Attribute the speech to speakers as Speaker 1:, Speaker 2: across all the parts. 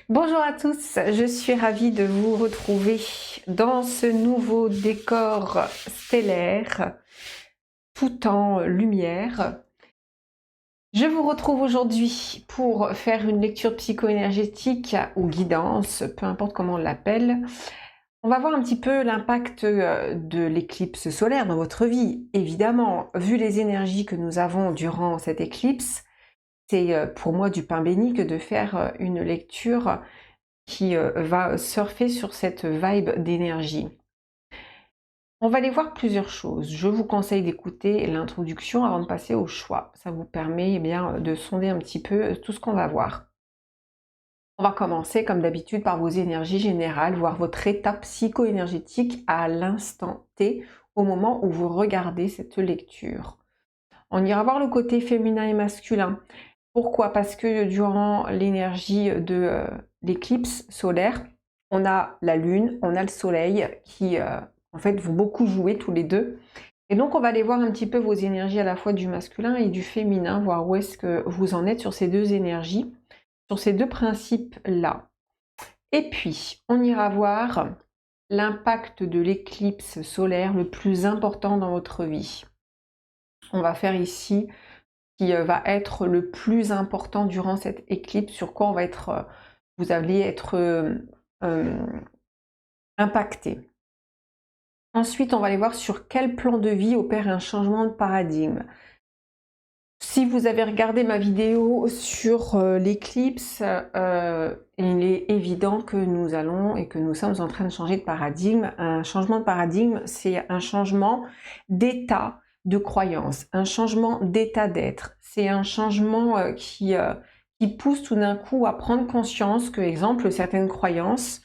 Speaker 1: Bonjour à tous, je suis ravie de vous retrouver dans ce nouveau décor stellaire, tout en lumière. Je vous retrouve aujourd'hui pour faire une lecture psycho-énergétique ou guidance, peu importe comment on l'appelle. On va voir un petit peu l'impact de l'éclipse solaire dans votre vie. Évidemment, vu les énergies que nous avons durant cette éclipse, c'est pour moi du pain béni que de faire une lecture qui va surfer sur cette vibe d'énergie. On va aller voir plusieurs choses. Je vous conseille d'écouter l'introduction avant de passer au choix. Ça vous permet bien, de sonder un petit peu tout ce qu'on va voir. On va commencer comme d'habitude par vos énergies générales, voir votre état psycho-énergétique à l'instant T, au moment où vous regardez cette lecture. On ira voir le côté féminin et masculin. Pourquoi? Parce que durant l'énergie de l'éclipse solaire, on a la lune, on a le soleil qui en fait vont beaucoup jouer tous les deux. Et donc on va aller voir un petit peu vos énergies à la fois du masculin et du féminin, voir où est-ce que vous en êtes sur ces deux énergies, sur ces deux principes-là. Et puis on ira voir l'impact de l'éclipse solaire le plus important dans votre vie. On va faire ici qui va être le plus important durant cette éclipse, sur quoi on va être, vous allez être impacté. Ensuite, on va aller voir sur quel plan de vie opère un changement de paradigme. Si vous avez regardé ma vidéo sur l'éclipse, il est évident que nous allons et que nous sommes en train de changer de paradigme. Un changement de paradigme, c'est un changement d'état de croyance, un changement d'état d'être. C'est un changement qui pousse tout d'un coup à prendre conscience que, exemple, certaines croyances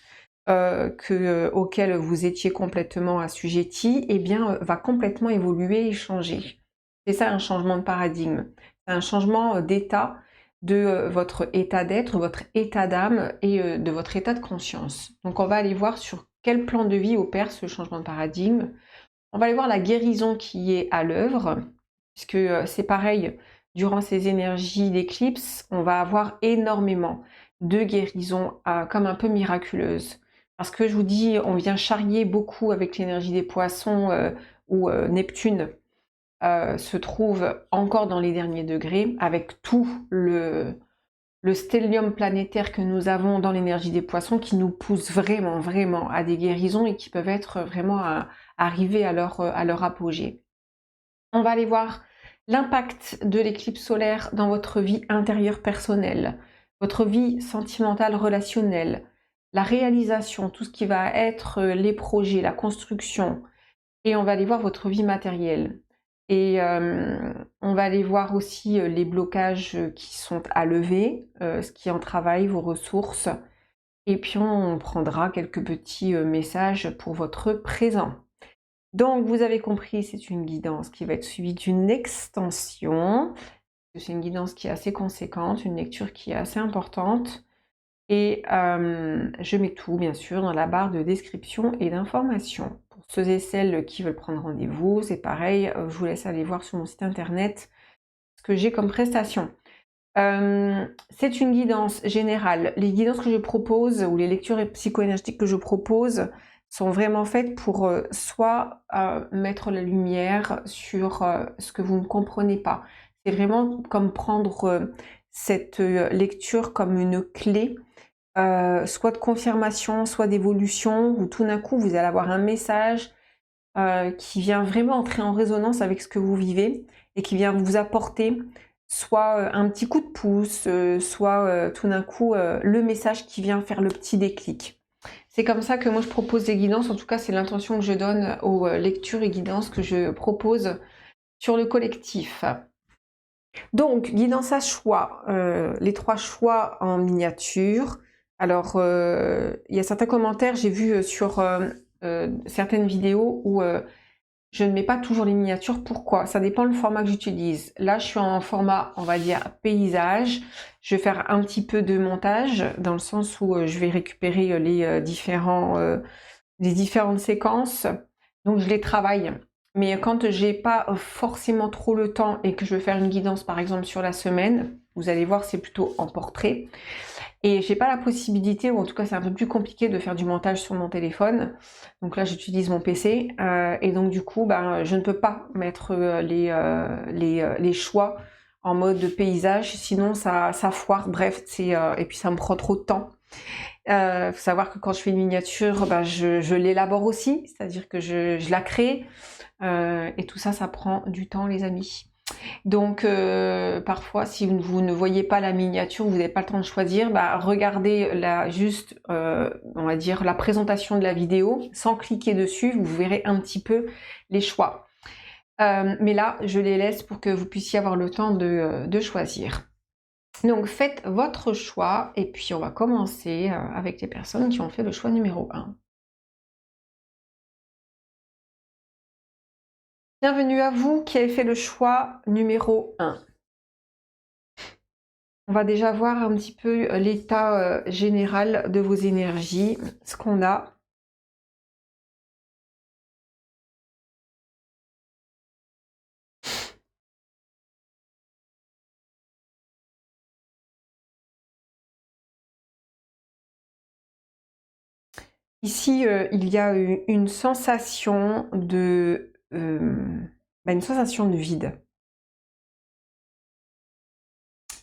Speaker 1: auxquelles vous étiez complètement assujetti, eh bien, va complètement évoluer et changer. C'est ça un changement de paradigme. C'est un changement d'état de votre état d'être, votre état d'âme et de votre état de conscience. Donc on va aller voir sur quel plan de vie opère ce changement de paradigme. On va aller voir la guérison qui est à l'œuvre, puisque c'est pareil, durant ces énergies d'éclipse, on va avoir énormément de guérisons comme un peu miraculeuses. Parce que je vous dis, on vient charrier beaucoup avec l'énergie des poissons où Neptune se trouve encore dans les derniers degrés, avec tout le stellium planétaire que nous avons dans l'énergie des poissons qui nous pousse vraiment, vraiment à des guérisons et qui peuvent être vraiment arriver à leur apogée. On va aller voir l'impact de l'éclipse solaire dans votre vie intérieure personnelle, votre vie sentimentale relationnelle, la réalisation, tout ce qui va être les projets, la construction, et on va aller voir votre vie matérielle. Et on va aller voir aussi les blocages qui sont à lever, ce qui est en travail, vos ressources. Et puis on prendra quelques petits messages pour votre présent. Donc vous avez compris, c'est une guidance qui va être suivie d'une extension. C'est une guidance qui est assez conséquente, une lecture qui est assez importante. Et je mets tout, bien sûr, dans la barre de description et d'information. Pour ceux et celles qui veulent prendre rendez-vous, c'est pareil, je vous laisse aller voir sur mon site internet ce que j'ai comme prestation. C'est une guidance générale. Les guidances que je propose, ou les lectures psycho-énergétiques que je propose, sont vraiment faites pour soit mettre la lumière sur ce que vous ne comprenez pas. C'est vraiment comme prendre cette lecture comme une clé, soit de confirmation, soit d'évolution, où tout d'un coup vous allez avoir un message qui vient vraiment entrer en résonance avec ce que vous vivez et qui vient vous apporter soit un petit coup de pouce, soit tout d'un coup le message qui vient faire le petit déclic. C'est comme ça que moi je propose des guidances, en tout cas c'est l'intention que je donne aux lectures et guidances que je propose sur le collectif. Donc, guidance à choix, les 3 choix en miniature. Alors, il y a certains commentaires, j'ai vu sur certaines vidéos où je ne mets pas toujours les miniatures. Pourquoi? Ça dépend le format que j'utilise. Là, je suis en format, on va dire, paysage. Je vais faire un petit peu de montage, dans le sens où je vais récupérer les différentes séquences. Donc, je les travaille. Mais quand j'ai pas forcément trop le temps et que je veux faire une guidance, par exemple, sur la semaine, vous allez voir, c'est plutôt en portrait. Et j'ai pas la possibilité, ou en tout cas c'est un peu plus compliqué de faire du montage sur mon téléphone. Donc là j'utilise mon PC et donc du coup je ne peux pas mettre les choix en mode paysage, sinon ça foire. Bref, et puis ça me prend trop de temps. Faut savoir que quand je fais une miniature, je l'élabore aussi, c'est-à-dire que je la crée et tout ça, ça prend du temps les amis. Donc parfois si vous ne voyez pas la miniature, vous n'avez pas le temps de choisir, regardez juste on va dire la présentation de la vidéo sans cliquer dessus, vous verrez un petit peu les choix. Mais là je les laisse pour que vous puissiez avoir le temps de choisir. Donc faites votre choix et puis on va commencer avec les personnes qui ont fait le choix numéro 1. Bienvenue à vous qui avez fait le choix numéro 1. On va déjà voir un petit peu l'état général de vos énergies, ce qu'on a. Ici, il y a une sensation une sensation de vide.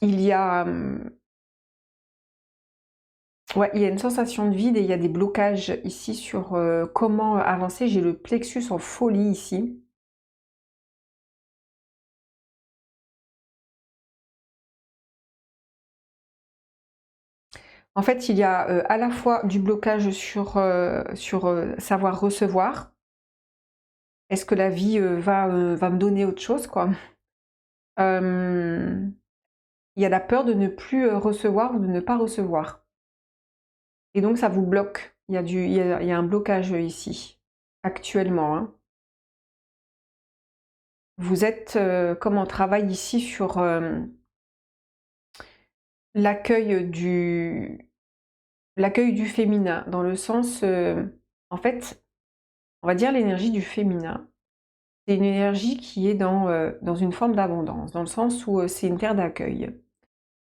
Speaker 1: Il y a, il y a une sensation de vide et il y a des blocages ici sur comment avancer. J'ai le plexus en folie ici. En fait, il y a à la fois du blocage sur savoir recevoir. Est-ce que la vie va me donner autre chose, quoi? Il y a la peur de ne plus recevoir ou de ne pas recevoir. Et donc ça vous bloque. Il y a un blocage ici, actuellement. Hein. Vous êtes comme on travaille ici sur l'accueil du féminin, dans le sens, en fait, on va dire l'énergie du féminin. C'est une énergie qui est dans une forme d'abondance, dans le sens où c'est une terre d'accueil.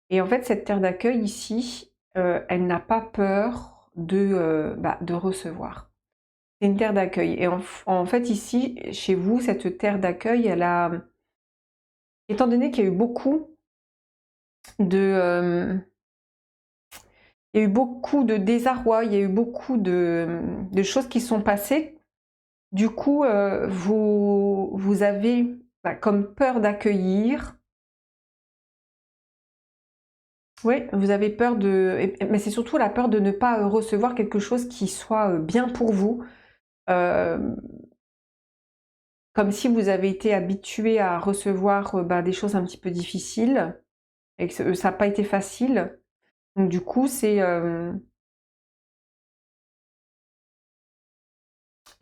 Speaker 1: Et en fait, cette terre d'accueil ici, elle n'a pas peur de recevoir. C'est une terre d'accueil. Et en fait, ici, chez vous, cette terre d'accueil, étant donné qu'il y a eu beaucoup de... il y a eu beaucoup de désarroi, il y a eu beaucoup de choses qui sont passées. Du coup, vous avez comme peur d'accueillir. Oui, vous avez peur mais c'est surtout la peur de ne pas recevoir quelque chose qui soit bien pour vous. Comme si vous avez été habitué à recevoir des choses un petit peu difficiles et que ça n'a pas été facile. Donc du coup, c'est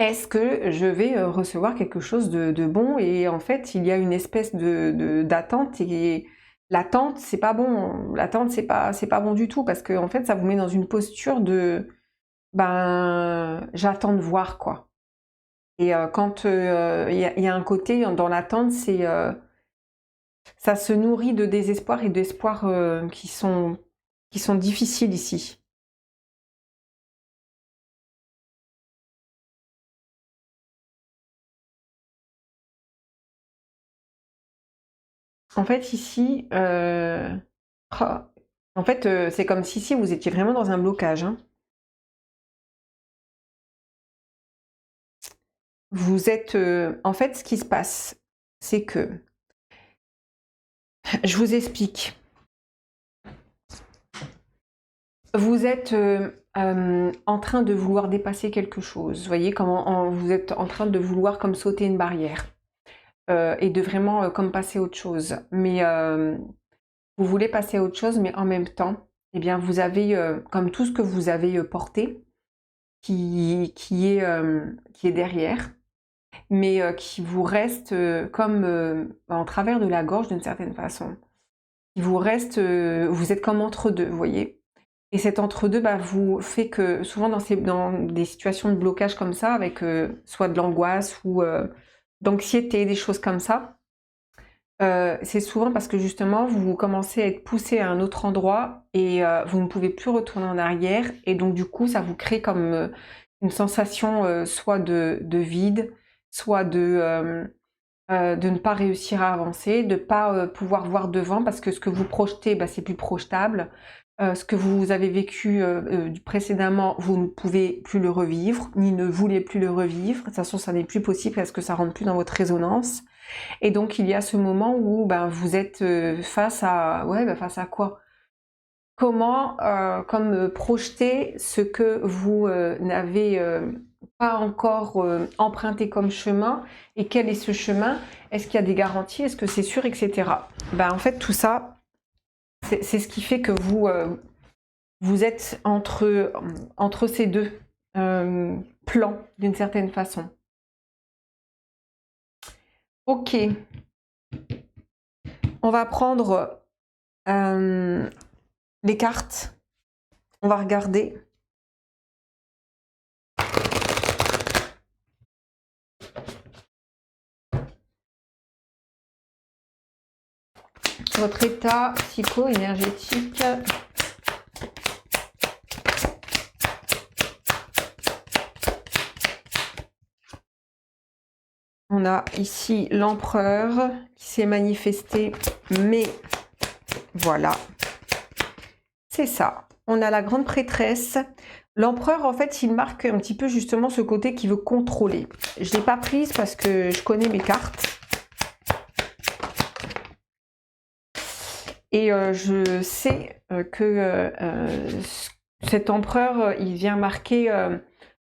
Speaker 1: est-ce que je vais recevoir quelque chose de bon? Et en fait, il y a une espèce d'attente et l'attente, c'est pas bon. L'attente, c'est pas bon du tout parce que en fait, ça vous met dans une posture de j'attends de voir quoi. Et quand il y a un côté dans l'attente, ça se nourrit de désespoir et d'espoir qui sont difficiles ici. En fait, ici, en fait, c'est comme si vous étiez vraiment dans un blocage. Hein. Vous êtes, en fait, ce qui se passe, c'est que, je vous explique. Vous êtes en train de vouloir dépasser quelque chose. Vous voyez comment vous êtes en train de vouloir comme sauter une barrière et de vraiment comme passer à autre chose. Mais vous voulez passer à autre chose, mais en même temps, eh bien, vous avez comme tout ce que vous avez porté qui est derrière, mais qui vous reste comme en travers de la gorge d'une certaine façon. Il vous reste, vous êtes comme entre deux, vous voyez. Et cet entre-deux vous fait que souvent dans des situations de blocage comme ça, avec soit de l'angoisse ou d'anxiété, des choses comme ça, c'est souvent parce que justement, vous commencez à être poussé à un autre endroit et vous ne pouvez plus retourner en arrière. Et donc, du coup, ça vous crée comme une sensation soit de vide, soit de ne pas réussir à avancer, de ne pas pouvoir voir devant parce que ce que vous projetez, bah, c'est plus projetable. Ce que vous avez vécu précédemment, vous ne pouvez plus le revivre, ni ne voulez plus le revivre. De toute façon, ça n'est plus possible parce que ça rentre plus dans votre résonance. Et donc, il y a ce moment où ben, vous êtes face à... Ouais, ben, face à quoi? Comment comme projeter ce que vous n'avez pas encore emprunté comme chemin, et quel est ce chemin? Est-ce qu'il y a des garanties? Est-ce que c'est sûr, etc. Ben, en fait, tout ça, c'est ce qui fait que vous êtes entre ces deux plans, d'une certaine façon. Ok. On va prendre les cartes. On va regarder. Votre état psycho-énergétique. On a ici l'empereur qui s'est manifesté, mais voilà, c'est ça. On a la grande prêtresse. L'empereur, en fait, il marque un petit peu justement ce côté qui veut contrôler. Je ne l'ai pas prise parce que je connais mes cartes. Et je sais que cet empereur, il vient marquer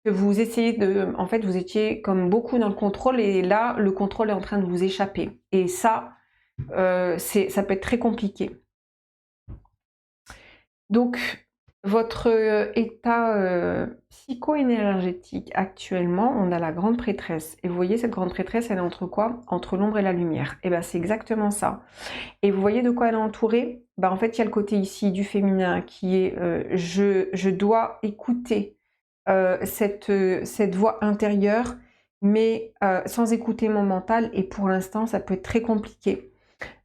Speaker 1: que vous essayez de... En fait, vous étiez comme beaucoup dans le contrôle et là, le contrôle est en train de vous échapper. Et ça, ça peut être très compliqué. Donc, votre état psycho-énergétique actuellement, on a la grande prêtresse. Et vous voyez, cette grande prêtresse, elle est entre quoi? Entre l'ombre et la lumière. Et bien, c'est exactement ça. Et vous voyez de quoi elle est entourée? Ben, en fait, il y a le côté ici du féminin qui est je dois écouter cette voix intérieure, mais sans écouter mon mental. Et pour l'instant, ça peut être très compliqué.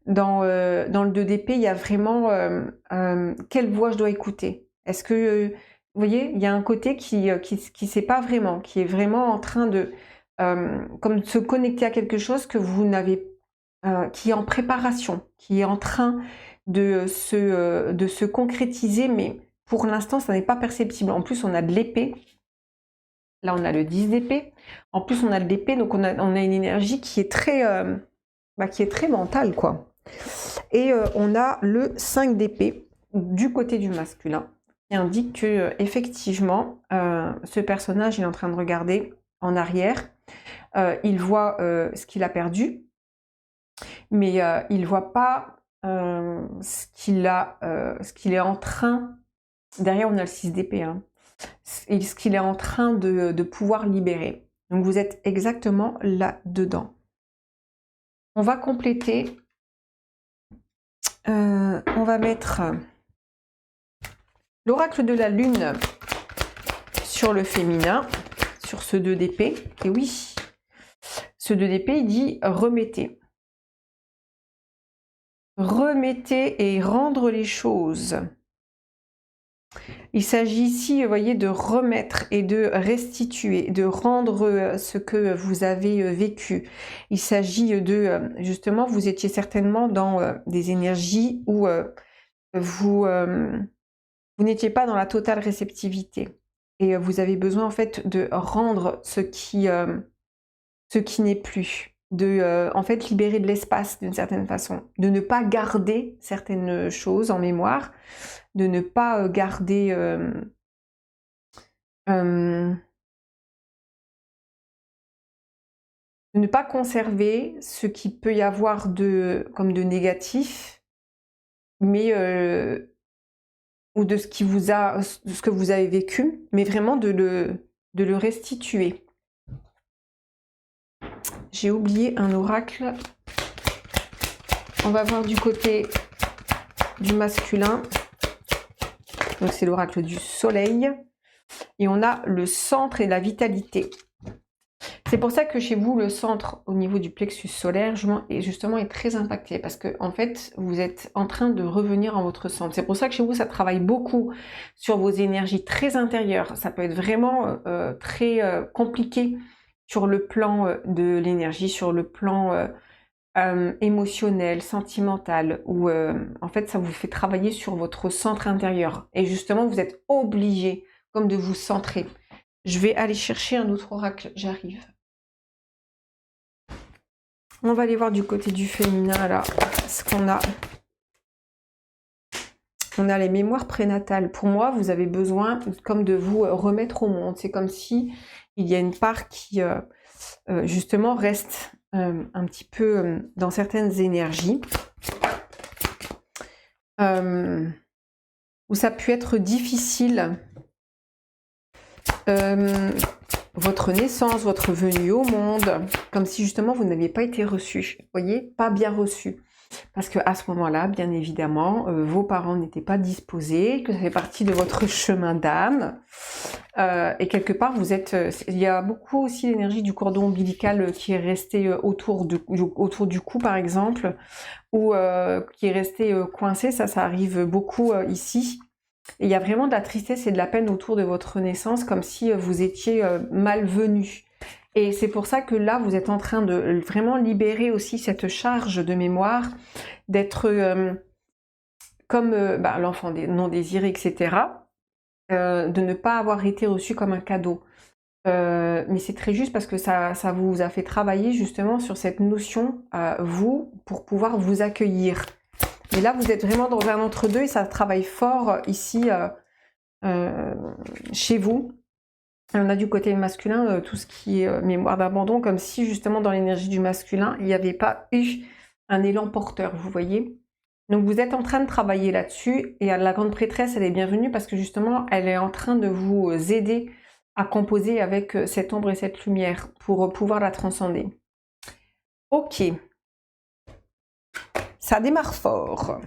Speaker 1: Dans le 2 d'épée, il y a vraiment quelle voix je dois écouter. Est-ce que, vous voyez, il y a un côté qui sait pas vraiment, qui est vraiment en train de comme se connecter à quelque chose que vous n'avez qui est en préparation, qui est en train de se concrétiser, mais pour l'instant, ça n'est pas perceptible. En plus, on a de l'épée. Là, on a le 10 d'épée. En plus, on a de l'épée, donc on a une énergie qui est très mentale, quoi. Et on a le 5 d'épée du côté du masculin, qui indique que effectivement, ce personnage il est en train de regarder en arrière. Il voit ce qu'il a perdu, mais il ne voit pas ce qu'il est en train... Derrière, on a le 6 d'épée. Hein, ce qu'il est en train de pouvoir libérer. Donc, vous êtes exactement là-dedans. On va compléter. On va mettre l'oracle de la lune sur le féminin, sur ce 2 d'épée. Et oui, ce 2 d'épée, il dit remettez. Remettez et rendre les choses. Il s'agit ici, vous voyez, de remettre et de restituer, de rendre ce que vous avez vécu. Il s'agit de, justement, vous étiez certainement dans des énergies où vous n'étiez pas dans la totale réceptivité. Et vous avez besoin, en fait, de rendre ce qui n'est plus. De, en fait, libérer de l'espace d'une certaine façon. De ne pas garder certaines choses en mémoire. De ne pas garder... de ne pas conserver ce qui peut y avoir comme de négatif, mais ou de ce que vous avez vécu, mais vraiment de le restituer. J'ai oublié un oracle. On va voir du côté du masculin. Donc c'est l'oracle du soleil. Et on a le centre et la vitalité. C'est pour ça que chez vous, le centre au niveau du plexus solaire, justement, est très impacté parce que en fait, vous êtes en train de revenir en votre centre. C'est pour ça que chez vous, ça travaille beaucoup sur vos énergies très intérieures. Ça peut être vraiment très compliqué sur le plan de l'énergie, sur le plan émotionnel, sentimental, où en fait, ça vous fait travailler sur votre centre intérieur. Et justement, vous êtes obligé comme de vous centrer. Je vais aller chercher un autre oracle, j'arrive. On va aller voir du côté du féminin, là, ce qu'on a. On a les mémoires prénatales. Pour moi, vous avez besoin comme de vous remettre au monde. C'est comme si il y a une part qui, justement, reste un petit peu dans certaines énergies. Où ça a pu être difficile. Votre naissance, votre venue au monde, comme si justement vous n'aviez pas été reçu, vous voyez, pas bien reçu. Parce qu'à ce moment-là, bien évidemment, vos parents n'étaient pas disposés, que ça fait partie de votre chemin d'âme. Et quelque part, vous êtes... il y a beaucoup aussi l'énergie du cordon ombilical qui est resté autour du cou, par exemple, ou qui est resté coincé, ça arrive beaucoup ici. Et il y a vraiment de la tristesse et de la peine autour de votre naissance, comme si vous étiez malvenu. Et c'est pour ça que là, vous êtes en train de vraiment libérer aussi cette charge de mémoire, d'être comme l'enfant non désiré, etc. De ne pas avoir été reçu comme un cadeau. Mais c'est très juste parce que ça vous a fait travailler justement sur cette notion, vous, pour pouvoir vous accueillir. Mais là, vous êtes vraiment dans un entre-deux et ça travaille fort ici chez vous. Et on a du côté masculin tout ce qui est mémoire d'abandon, comme si justement dans l'énergie du masculin, il n'y avait pas eu un élan porteur, vous voyez. Donc vous êtes en train de travailler là-dessus et la grande prêtresse, elle est bienvenue parce que justement, elle est en train de vous aider à composer avec cette ombre et cette lumière pour pouvoir la transcender. Ok. Ça démarre fort.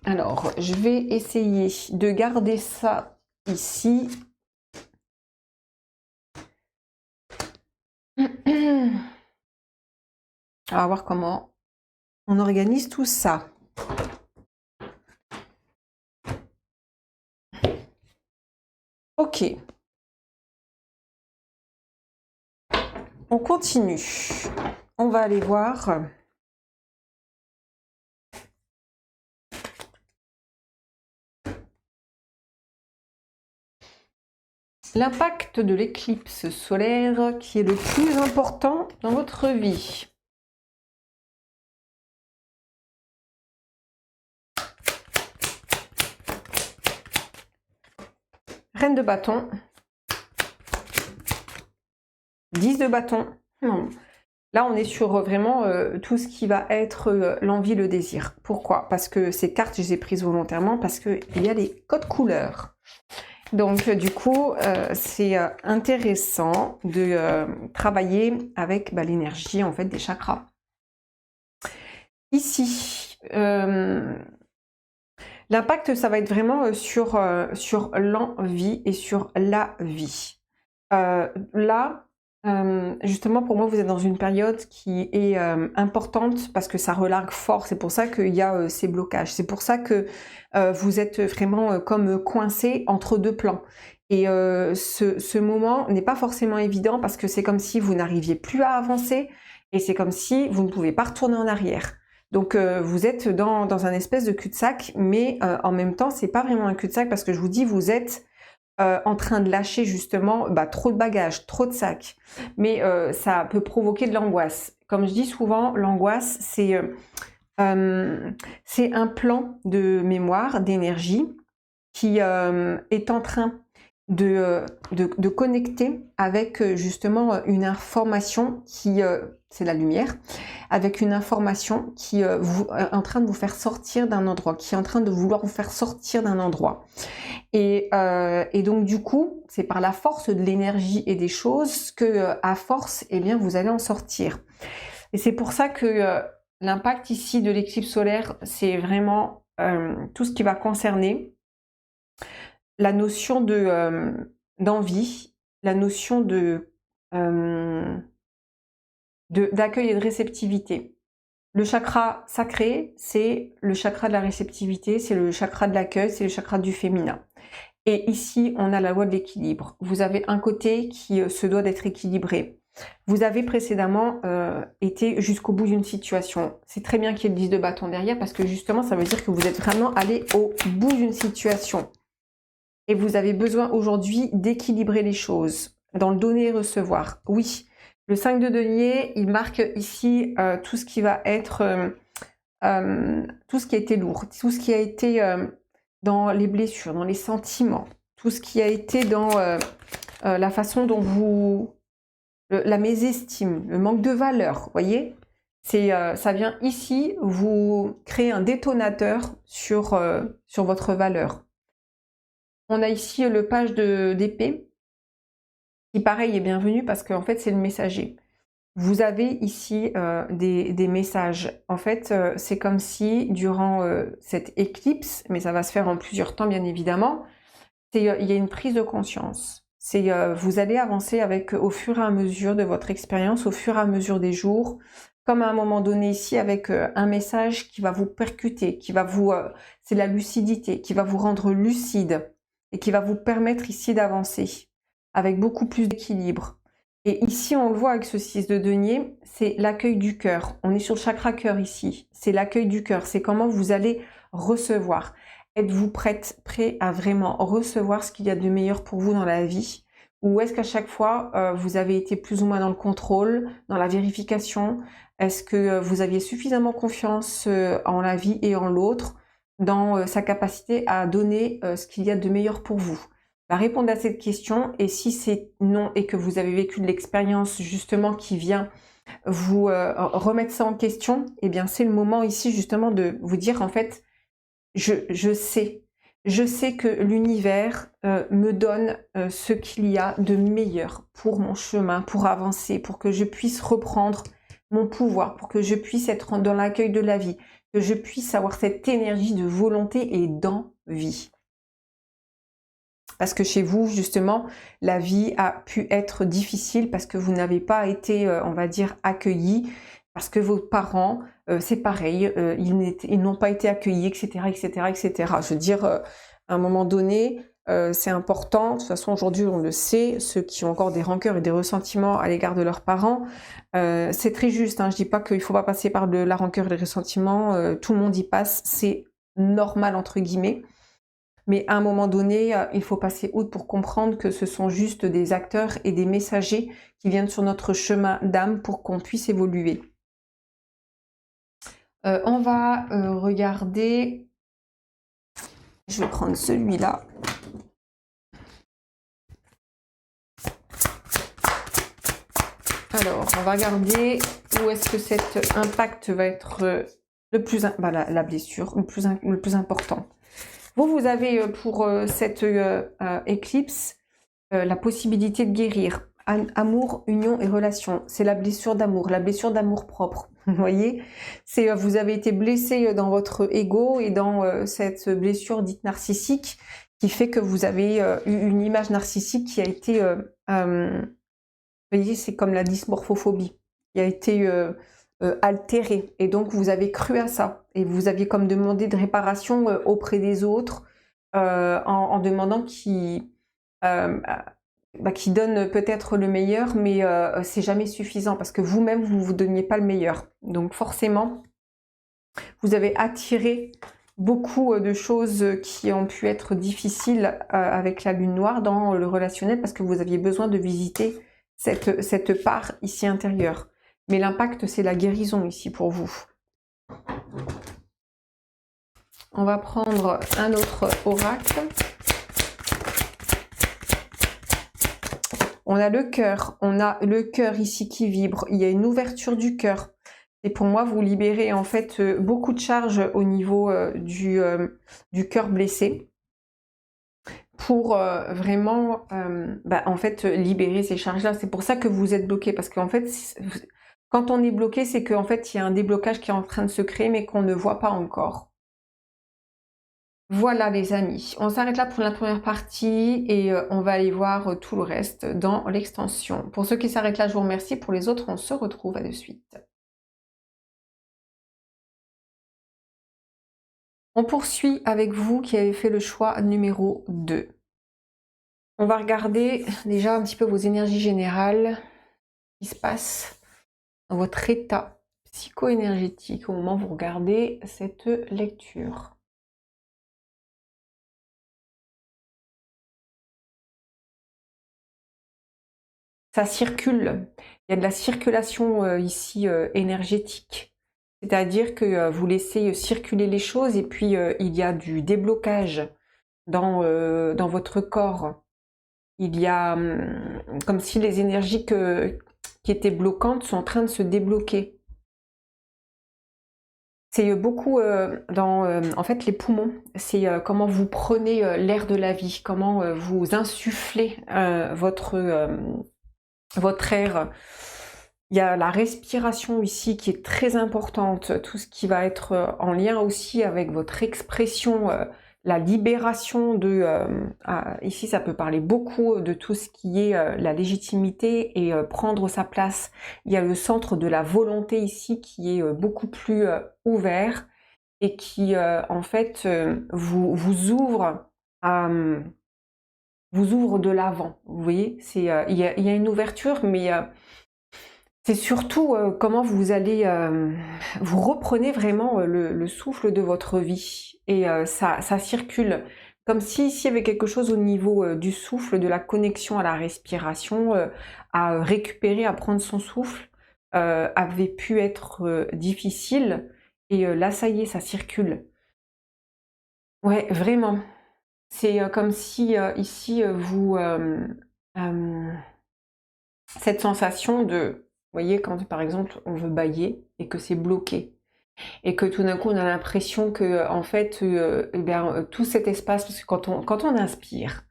Speaker 1: Alors, je vais essayer de garder ça ici. On va voir comment on organise tout ça. Ok. On continue. On va aller voir... l'impact de l'éclipse solaire qui est le plus important dans votre vie. Reine de bâton. 10 de bâton. Là, on est sur vraiment tout ce qui va être l'envie, le désir. Pourquoi? Parce que ces cartes, je les ai prises volontairement parce qu'il y a les codes couleurs. Donc, du coup, c'est intéressant de travailler avec l'énergie en fait des chakras. Ici, l'impact, ça va être vraiment sur l'envie et sur la vie. Là, justement, pour moi, vous êtes dans une période qui est importante parce que ça relargue fort. C'est pour ça qu'il y a ces blocages. C'est pour ça que vous êtes vraiment comme coincé entre deux plans. Et ce moment n'est pas forcément évident parce que c'est comme si vous n'arriviez plus à avancer et c'est comme si vous ne pouvez pas retourner en arrière. Donc vous êtes dans un espèce de cul-de-sac, mais en même temps, c'est pas vraiment un cul-de-sac parce que je vous dis, vous êtes en train de lâcher justement trop de bagages, trop de sacs. Mais ça peut provoquer de l'angoisse. Comme je dis souvent, l'angoisse, c'est un plan de mémoire, d'énergie, qui est en train de connecter avec justement une information qui, c'est la lumière, avec une information qui est en train de vous faire sortir d'un endroit, qui est en train de vouloir vous faire sortir d'un endroit. Et donc du coup, c'est par la force de l'énergie et des choses que, à force, eh bien, vous allez en sortir. Et c'est pour ça que l'impact ici de l'éclipse solaire, c'est vraiment tout ce qui va concerner la notion d'envie, la notion de d'accueil et de réceptivité. Le chakra sacré, c'est le chakra de la réceptivité, c'est le chakra de l'accueil, c'est le chakra du féminin. Et ici, on a la loi de l'équilibre. Vous avez un côté qui se doit d'être équilibré. Vous avez précédemment été jusqu'au bout d'une situation. C'est très bien qu'il y ait le 10 de bâton derrière parce que justement, ça veut dire que vous êtes vraiment allé au bout d'une situation. Et vous avez besoin aujourd'hui d'équilibrer les choses, dans le donner et recevoir. Oui, le 5 de denier, il marque ici tout ce qui va être, tout ce qui a été lourd, tout ce qui a été dans les blessures, dans les sentiments, tout ce qui a été dans la façon dont vous... la mésestime, le manque de valeur, vous voyez, ça vient ici vous créer un détonateur sur votre valeur. On a ici le page d'épée, qui pareil est bienvenu parce qu'en fait c'est le messager. Vous avez ici des messages. En fait, c'est comme si durant cette éclipse, mais ça va se faire en plusieurs temps bien évidemment, il y a une prise de conscience. Vous allez avancer avec au fur et à mesure de votre expérience, au fur et à mesure des jours, comme à un moment donné ici avec un message qui va vous percuter, qui va vous, c'est la lucidité, qui va vous rendre lucide et qui va vous permettre ici d'avancer avec beaucoup plus d'équilibre. Et ici, on le voit avec ce 6 de denier, c'est l'accueil du cœur. On est sur le chakra cœur ici. C'est l'accueil du cœur. C'est comment vous allez recevoir. Êtes-vous prêt à vraiment recevoir ce qu'il y a de meilleur pour vous dans la vie? Ou est-ce qu'à chaque fois, vous avez été plus ou moins dans le contrôle, dans la vérification? Est-ce que vous aviez suffisamment confiance en la vie et en l'autre, dans sa capacité à donner ce qu'il y a de meilleur pour vous? Répondre à cette question, et si c'est non et que vous avez vécu de l'expérience justement qui vient vous remettre ça en question, eh bien c'est le moment ici justement de vous dire en fait, je sais que l'univers me donne ce qu'il y a de meilleur pour mon chemin, pour avancer, pour que je puisse reprendre mon pouvoir, pour que je puisse être dans l'accueil de la vie, que je puisse avoir cette énergie de volonté et d'envie. Parce que chez vous, justement, la vie a pu être difficile parce que vous n'avez pas été, on va dire, accueillis, parce que vos parents, c'est pareil, ils n'ont pas été accueillis, etc., etc., etc. Je veux dire, à un moment donné, c'est important. De toute façon, aujourd'hui, on le sait, ceux qui ont encore des rancœurs et des ressentiments à l'égard de leurs parents, c'est très juste. Hein, je dis pas qu'il faut pas passer par la rancœur et les ressentiments. Tout le monde y passe. C'est normal, entre guillemets. Mais à un moment donné, il faut passer outre pour comprendre que ce sont juste des acteurs et des messagers qui viennent sur notre chemin d'âme pour qu'on puisse évoluer. On va regarder, je vais prendre celui-là. Alors, on va regarder où est-ce que cet impact va être le plus, la blessure, le plus important. Vous avez pour cette éclipse la possibilité de guérir. Amour, union et relation. C'est la blessure d'amour propre. Vous voyez, vous avez été blessé dans votre ego et dans cette blessure dite narcissique qui fait que vous avez eu une image narcissique qui a été, vous voyez, c'est comme la dysmorphophobie, qui a été altérée. Et donc, vous avez cru à ça. Et vous aviez comme demandé de réparation auprès des autres en demandant qu'ils donnent peut-être le meilleur, mais c'est jamais suffisant parce que vous-même, vous ne vous donniez pas le meilleur. Donc forcément, vous avez attiré beaucoup de choses qui ont pu être difficiles avec la lune noire dans le relationnel parce que vous aviez besoin de visiter cette part ici intérieure. Mais l'impact, c'est la guérison ici pour vous. On va prendre un autre oracle. On a le cœur ici qui vibre, il y a une ouverture du cœur. Et pour moi, vous libérez en fait beaucoup de charges au niveau du cœur blessé pour vraiment en fait libérer ces charges-là. C'est pour ça que vous êtes bloqué, parce qu'en fait, quand on est bloqué, c'est qu'en fait, il y a un déblocage qui est en train de se créer, mais qu'on ne voit pas encore. Voilà les amis, on s'arrête là pour la première partie et on va aller voir tout le reste dans l'extension. Pour ceux qui s'arrêtent là, je vous remercie. Pour les autres, on se retrouve à de suite. On poursuit avec vous qui avez fait le choix numéro 2. On va regarder déjà un petit peu vos énergies générales, ce qui se passe dans votre état psycho-énergétique au moment où vous regardez cette lecture. Ça circule, il y a de la circulation ici énergétique. C'est-à-dire que vous laissez circuler les choses et puis il y a du déblocage dans votre corps. Il y a comme si les énergies qui étaient bloquantes sont en train de se débloquer. C'est beaucoup dans en fait les poumons. C'est comment vous prenez l'air de la vie, comment vous insufflez votre air. Il y a la respiration ici qui est très importante, tout ce qui va être en lien aussi avec votre expression, la libération de... ici, ça peut parler beaucoup de tout ce qui est la légitimité et prendre sa place. Il y a le centre de la volonté ici qui est beaucoup plus ouvert et qui, en fait, vous ouvre à... vous ouvre de l'avant, vous voyez, il y a une ouverture, mais c'est surtout comment vous allez, vous reprenez vraiment le souffle de votre vie et ça circule comme si ici il y avait quelque chose au niveau du souffle, de la connexion à la respiration, à récupérer, à prendre son souffle, avait pu être difficile et là ça y est, ça circule. Ouais, vraiment. C'est comme si ici vous cette sensation de, vous voyez, quand par exemple on veut bâiller et que c'est bloqué et que tout d'un coup on a l'impression que en fait tout cet espace, parce que quand on inspire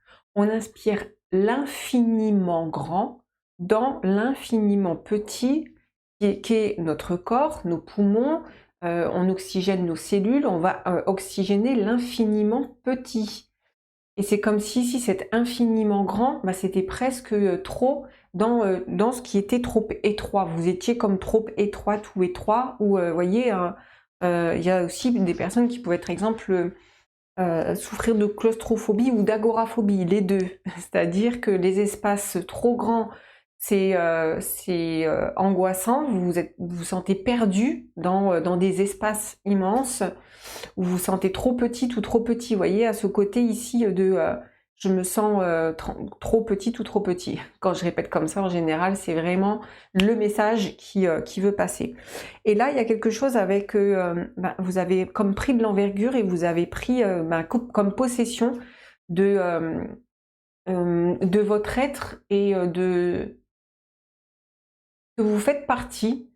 Speaker 1: l'infiniment grand dans l'infiniment petit qui est notre corps, nos poumons, on oxygène nos cellules, on va oxygéner l'infiniment petit. Et c'est comme si c'est infiniment grand, bah, c'était presque trop dans ce qui était trop étroit. Vous étiez comme trop étroite ou étroit, ou vous voyez, il y a aussi des personnes qui pouvaient être, exemple, souffrir de claustrophobie ou d'agoraphobie, les deux. C'est-à-dire que les espaces trop grands, c'est angoissant, vous vous sentez perdu dans des espaces immenses, où vous vous sentez trop petite ou trop petit, vous voyez, à ce côté ici de je me sens trop petite ou trop petit. Quand je répète comme ça, en général, c'est vraiment le message qui veut passer. Et là, il y a quelque chose avec, vous avez comme pris de l'envergure et vous avez pris comme possession de votre être et que vous faites partie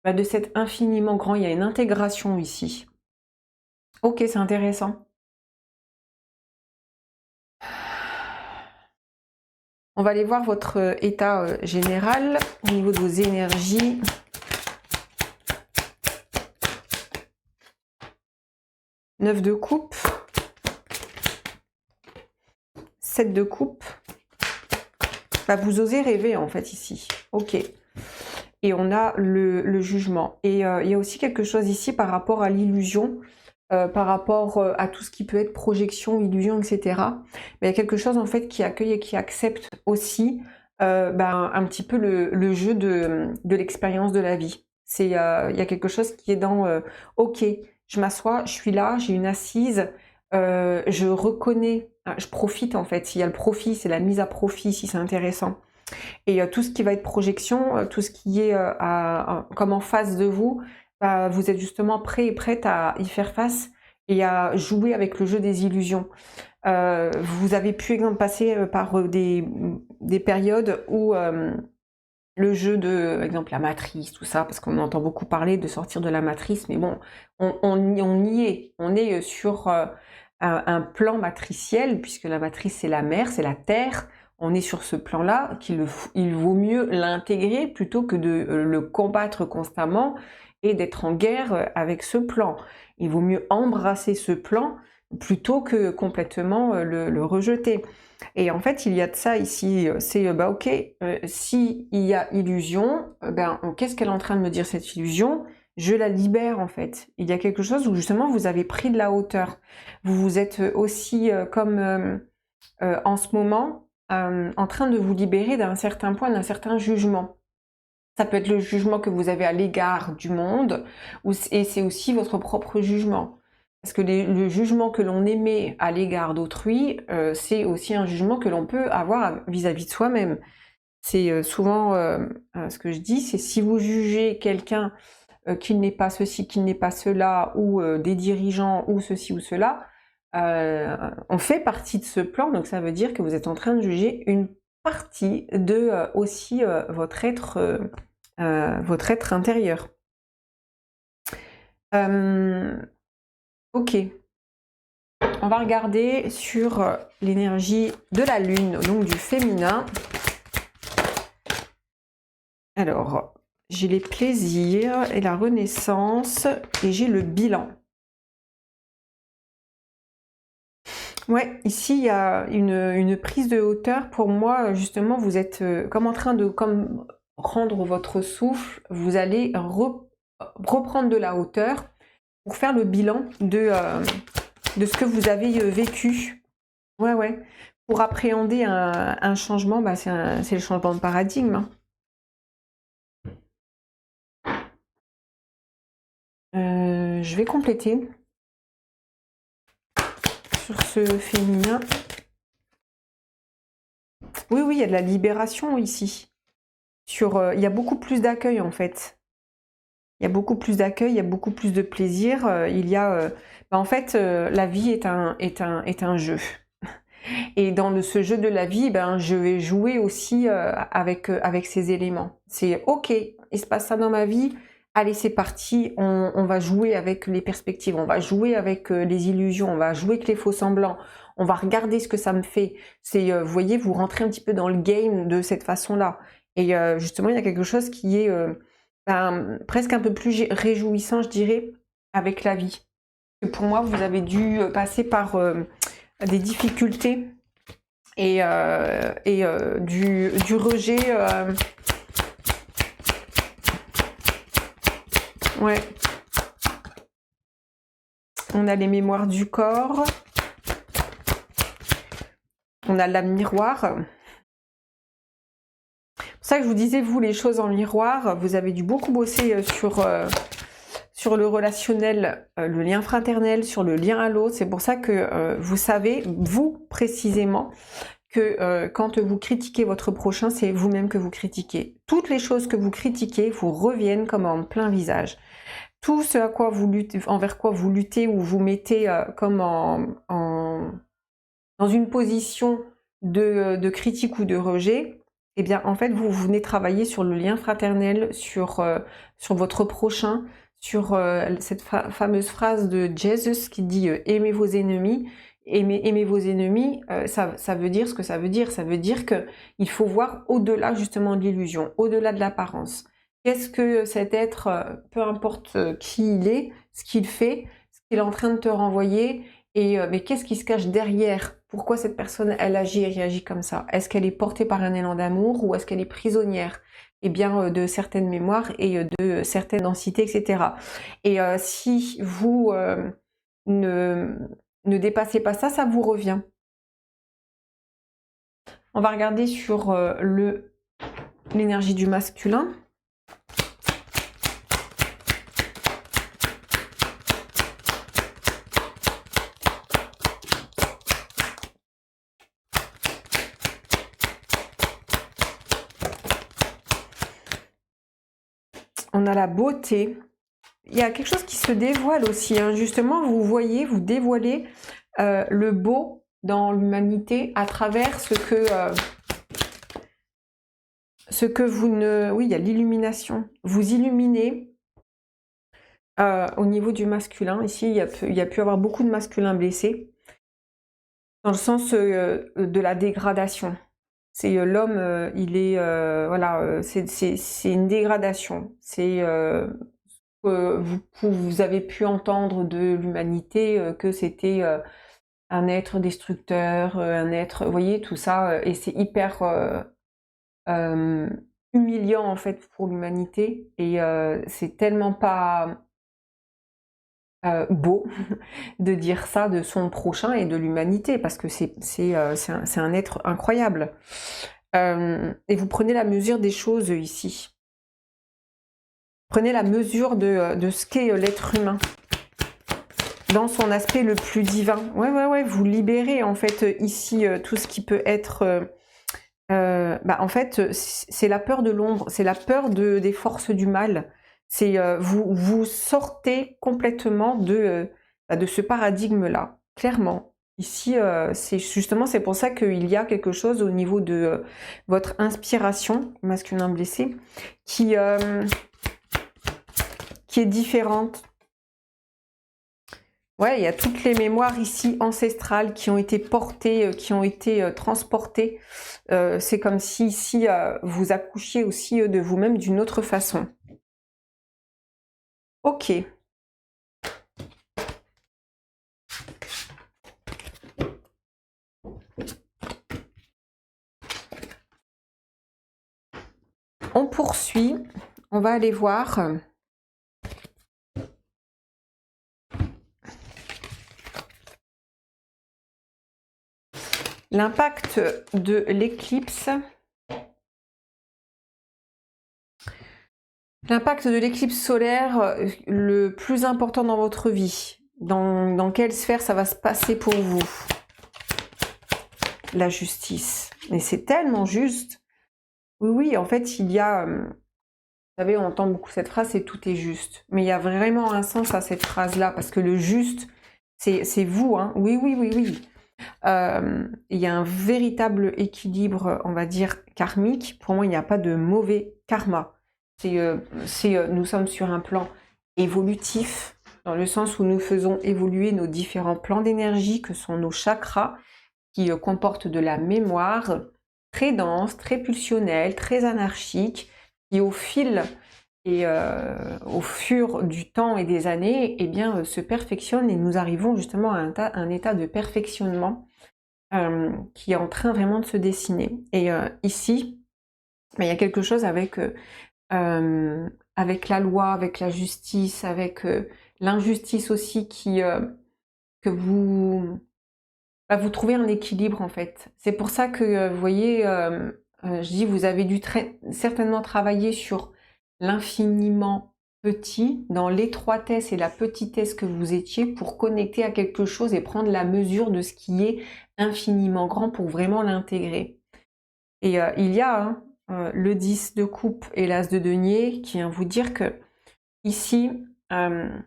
Speaker 1: de cet infiniment grand. Il y a une intégration ici. Ok, c'est intéressant. On va aller voir votre état général au niveau de vos énergies. Neuf de coupe. 7 de coupe. Bah, vous osez rêver en fait ici. Ok. Et on a le jugement. Et il y a aussi quelque chose ici par rapport à l'illusion. Par rapport à tout ce qui peut être projection, illusion, etc. Mais il y a quelque chose en fait qui accueille et qui accepte aussi un petit peu le jeu de l'expérience de la vie. Il y a quelque chose qui est dans ok, je m'assois, je suis là, j'ai une assise, je reconnais, je profite en fait. S'il y a le profit, c'est la mise à profit si c'est intéressant. Et tout ce qui va être projection, tout ce qui est comme en face de vous, vous êtes justement prêt et prête à y faire face et à jouer avec le jeu des illusions. Vous avez pu, exemple, passer par des périodes où le jeu de, par exemple, la matrice, tout ça, parce qu'on entend beaucoup parler de sortir de la matrice, mais bon, on y est. On est sur un plan matriciel, puisque la matrice, c'est la mer, c'est la terre. On est sur ce plan-là, il vaut mieux l'intégrer plutôt que de le combattre constamment et d'être en guerre avec ce plan. Il vaut mieux embrasser ce plan, plutôt que complètement le rejeter. Et en fait, il y a de ça ici, c'est bah ok, s'il y a illusion, ben qu'est-ce qu'elle est en train de me dire cette illusion? Je la libère en fait. Il y a quelque chose où justement vous avez pris de la hauteur. Vous vous êtes aussi comme en ce moment en train de vous libérer d'un certain point, d'un certain jugement. Ça peut être le jugement que vous avez à l'égard du monde, et c'est aussi votre propre jugement. Parce que le jugement que l'on émet à l'égard d'autrui, c'est aussi un jugement que l'on peut avoir vis-à-vis de soi-même. C'est souvent ce que je dis, c'est si vous jugez quelqu'un qu'il n'est pas ceci, qu'il n'est pas cela, ou des dirigeants, ou ceci ou cela, on fait partie de ce plan, donc ça veut dire que vous êtes en train de juger une partie de aussi votre être intérieur. Ok, on va regarder sur l'énergie de la lune, donc du féminin. Alors, j'ai les plaisirs et la renaissance, et j'ai le bilan. Ouais, ici il y a une prise de hauteur. Pour moi, justement, vous êtes comme en train de rendre votre souffle. Vous allez reprendre de la hauteur pour faire le bilan de ce que vous avez vécu. Ouais, ouais. Pour appréhender un changement, bah, c'est le changement de paradigme. Hein. Je vais compléter sur ce féminin. Oui, oui, il y a de la libération ici. Il y a beaucoup plus d'accueil en fait. Il y a beaucoup plus d'accueil, il y a beaucoup plus de plaisir. En fait, la vie est un jeu. Et dans ce jeu de la vie, ben, je vais jouer aussi avec ces éléments. C'est ok, il se passe ça dans ma vie. Allez, c'est parti. On va jouer avec les perspectives, on va jouer avec les illusions, on va jouer avec les faux semblants. On va regarder ce que ça me fait. Vous voyez, vous rentrez un petit peu dans le game de cette façon-là. Et justement, il y a quelque chose qui est presque un peu plus réjouissant, je dirais, avec la vie. Pour moi, vous avez dû passer par des difficultés et du rejet. Ouais. On a les mémoires du corps. On a la miroir. C'est pour ça que je vous disais, vous, les choses en miroir, vous avez dû beaucoup bosser sur le relationnel, le lien fraternel, sur le lien à l'autre. C'est pour ça que vous savez, vous précisément, que quand vous critiquez votre prochain, c'est vous-même que vous critiquez. Toutes les choses que vous critiquez vous reviennent comme en plein visage. Tout ce à quoi vous luttez, envers quoi vous luttez ou vous mettez comme dans une position de critique ou de rejet, eh bien en fait vous venez travailler sur le lien fraternel, sur votre prochain, sur cette fameuse phrase de Jésus qui dit aimez vos ennemis. Aimez vos ennemis, ça veut dire ce que ça veut dire. Ça veut dire qu'il faut voir au-delà justement de l'illusion, au-delà de l'apparence. Qu'est-ce que cet être, peu importe qui il est, ce qu'il fait, ce qu'il est en train de te renvoyer, mais qu'est-ce qui se cache derrière? Pourquoi cette personne, elle agit et réagit comme ça? Est-ce qu'elle est portée par un élan d'amour ou est-ce qu'elle est prisonnière de certaines mémoires et de certaines densités, etc. Et si vous ne dépassez pas ça, ça vous revient. On va regarder sur l'énergie du masculin. On a la beauté. Il y a quelque chose qui se dévoile aussi. Hein. Justement, vous voyez, vous dévoilez le beau dans l'humanité à travers ce que vous ne... Oui, il y a l'illumination. Vous illuminez au niveau du masculin. Ici, il y a pu avoir beaucoup de masculins blessés dans le sens de la dégradation. C'est l'homme, il est... voilà, c'est une dégradation. C'est vous avez pu entendre de l'humanité que c'était un être destructeur, un être, vous voyez, tout ça, et c'est hyper humiliant en fait pour l'humanité, et c'est tellement pas beau de dire ça de son prochain et de l'humanité, parce que c'est un être incroyable. Et vous prenez la mesure des choses ici. Prenez la mesure de ce qu'est l'être humain dans son aspect le plus divin. Ouais, vous libérez en fait ici tout ce qui peut être... en fait, c'est la peur de l'ombre, c'est la peur des forces du mal. C'est vous sortez complètement de ce paradigme-là, clairement. Ici, c'est pour ça qu'il y a quelque chose au niveau de votre inspiration, masculin blessé, qui est différente. Ouais, il y a toutes les mémoires ici ancestrales qui ont été portées, qui ont été transportées. C'est comme si ici, vous accouchiez aussi de vous-même d'une autre façon. Ok. On poursuit. On va aller voir... l'impact de l'éclipse. L'impact de l'éclipse solaire, le plus important dans votre vie. Dans quelle sphère ça va se passer pour vous? La justice. Mais c'est tellement juste. Oui, en fait, il y a... vous savez, on entend beaucoup cette phrase, c'est tout est juste. Mais il y a vraiment un sens à cette phrase-là, parce que le juste, c'est vous, hein. Oui. Il y a un véritable équilibre, on va dire, karmique. Pour moi, il n'y a pas de mauvais karma. Nous sommes sur un plan évolutif, dans le sens où nous faisons évoluer nos différents plans d'énergie, que sont nos chakras, qui comportent de la mémoire très dense, très pulsionnelle, très anarchique, qui au fil et au fur du temps et des années, eh bien, se perfectionne, et nous arrivons justement à un état de perfectionnement qui est en train vraiment de se dessiner. Et ici, il y a quelque chose avec la loi, avec la justice, avec l'injustice aussi, que vous trouvez un équilibre en fait. C'est pour ça que, vous voyez, je dis, vous avez dû certainement travailler sur l'infiniment petit, dans l'étroitesse et la petitesse que vous étiez, pour connecter à quelque chose et prendre la mesure de ce qui est infiniment grand pour vraiment l'intégrer. Et il y a le 10 de coupe et l'as de denier qui vient vous dire que ici, il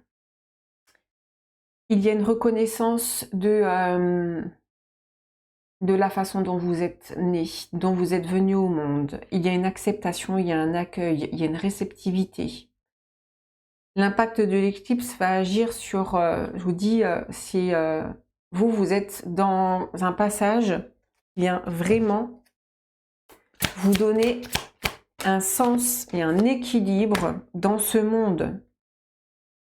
Speaker 1: y a une reconnaissance de la façon dont vous êtes né, dont vous êtes venu au monde. Il y a une acceptation, il y a un accueil, il y a une réceptivité. L'impact de l'éclipse va agir sur, je vous dis, si vous êtes dans un passage, vient vraiment vous donner un sens et un équilibre dans ce monde.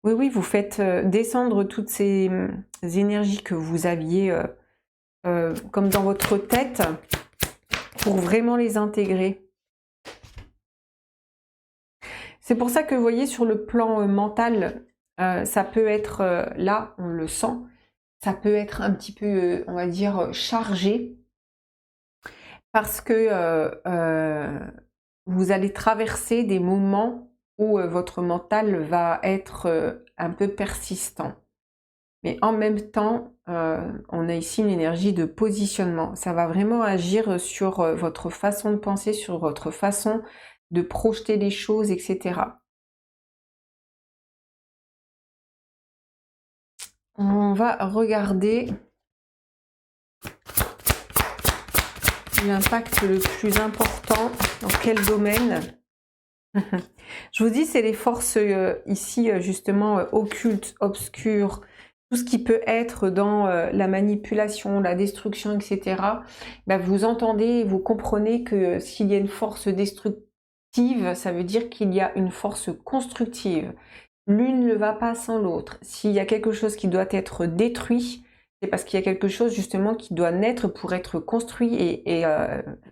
Speaker 1: Oui, vous faites descendre toutes ces énergies que vous aviez comme dans votre tête pour vraiment les intégrer. C'est pour ça que vous voyez, sur le plan mental, ça peut être, là, on le sent, ça peut être un petit peu, on va dire, chargé, parce que vous allez traverser des moments où votre mental va être un peu persistant. Mais en même temps, on a ici une énergie de positionnement. Ça va vraiment agir sur votre façon de penser, sur votre façon de projeter les choses, etc. On va regarder l'impact le plus important, dans quel domaine. Je vous dis, c'est les forces ici, justement, occultes, obscures, tout ce qui peut être dans la manipulation, la destruction, etc. Vous entendez, vous comprenez que s'il y a une force destructive, ça veut dire qu'il y a une force constructive. l'une ne va pas sans l'autre. S'il y a quelque chose qui doit être détruit, c'est parce qu'il y a quelque chose justement qui doit naître pour être construit et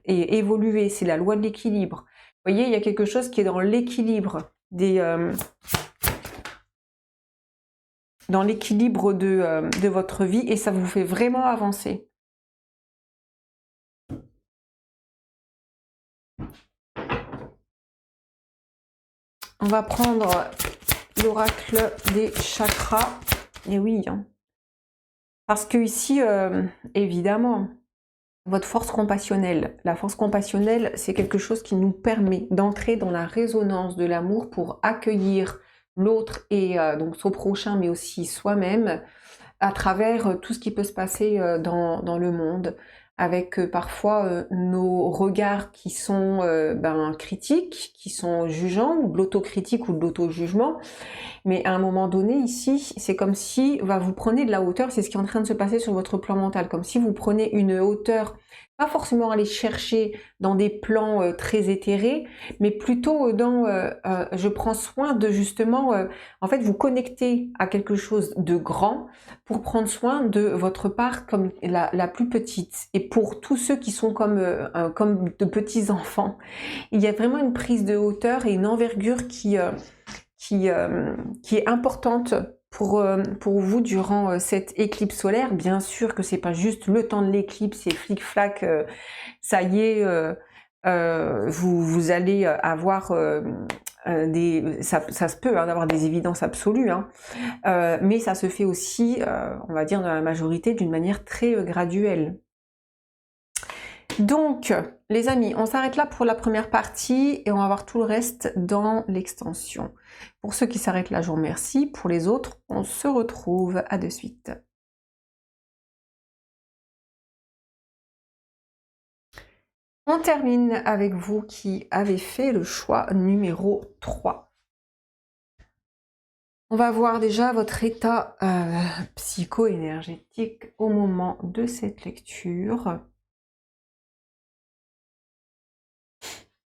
Speaker 1: évoluer. C'est la loi de l'équilibre. Vous voyez, il y a quelque chose qui est dans l'équilibre de votre vie et ça vous fait vraiment avancer. On va prendre l'oracle des chakras. Et oui, hein. Parce que ici, évidemment, votre force compassionnelle. La force compassionnelle, c'est quelque chose qui nous permet d'entrer dans la résonance de l'amour pour accueillir l'autre et donc son prochain, mais aussi soi-même, à travers tout ce qui peut se passer dans le monde, avec parfois nos regards qui sont critiques, qui sont jugeants, ou de l'autocritique ou de l'auto-jugement. Mais à un moment donné, ici, c'est comme si vous prenez de la hauteur, c'est ce qui est en train de se passer sur votre plan mental, comme si vous prenez une hauteur, pas forcément aller chercher dans des plans très éthérés, mais plutôt dans je prends soin de justement, en fait, vous connecter à quelque chose de grand pour prendre soin de votre part comme la plus petite. Et pour tous ceux qui sont comme de petits enfants, il y a vraiment une prise de hauteur et une envergure qui est importante pour vous durant cette éclipse solaire. Bien sûr que c'est pas juste le temps de l'éclipse et flic-flac, ça y est, vous allez avoir ça se peut d'avoir des évidences absolues, hein, mais ça se fait aussi, on va dire dans la majorité, d'une manière très graduelle. Donc, les amis, on s'arrête là pour la première partie et on va voir tout le reste dans l'extension. Pour ceux qui s'arrêtent là, je vous remercie. Pour les autres, on se retrouve. À de suite. On termine avec vous qui avez fait le choix numéro 3. On va voir déjà votre état psycho-énergétique au moment de cette lecture.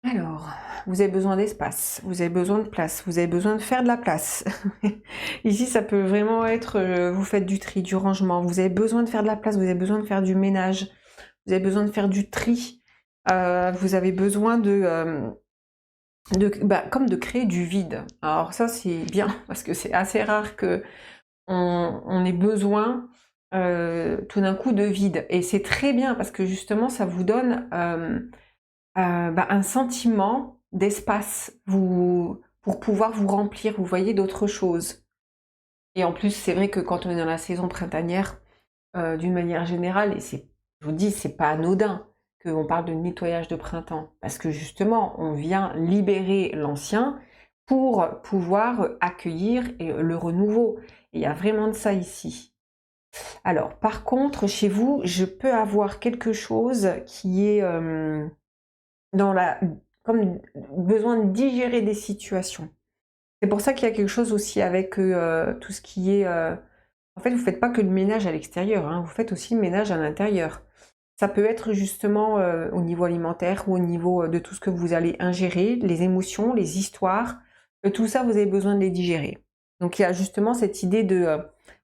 Speaker 1: Alors, vous avez besoin d'espace, vous avez besoin de place, vous avez besoin de faire de la place. Ici, ça peut vraiment être, vous faites du tri, du rangement, vous avez besoin de faire de la place, vous avez besoin de faire du ménage, vous avez besoin de faire du tri, vous avez besoin comme de créer du vide. Alors ça, c'est bien, parce que c'est assez rare que on ait besoin tout d'un coup de vide. Et c'est très bien, parce que justement, ça vous donne un sentiment d'espace pour pouvoir vous remplir, vous voyez, d'autres choses. Et en plus, c'est vrai que quand on est dans la saison printanière, d'une manière générale, et je vous dis, c'est pas anodin qu'on parle de nettoyage de printemps, parce que justement, on vient libérer l'ancien pour pouvoir accueillir le renouveau. Et il y a vraiment de ça ici. Alors, par contre, chez vous, je peux avoir quelque chose qui est comme besoin de digérer des situations. C'est pour ça qu'il y a quelque chose aussi avec tout ce qui est... En fait, vous ne faites pas que le ménage à l'extérieur, hein, vous faites aussi le ménage à l'intérieur. Ça peut être justement au niveau alimentaire ou au niveau de tout ce que vous allez ingérer, les émotions, les histoires, tout ça, vous avez besoin de les digérer. Donc il y a justement cette idée de...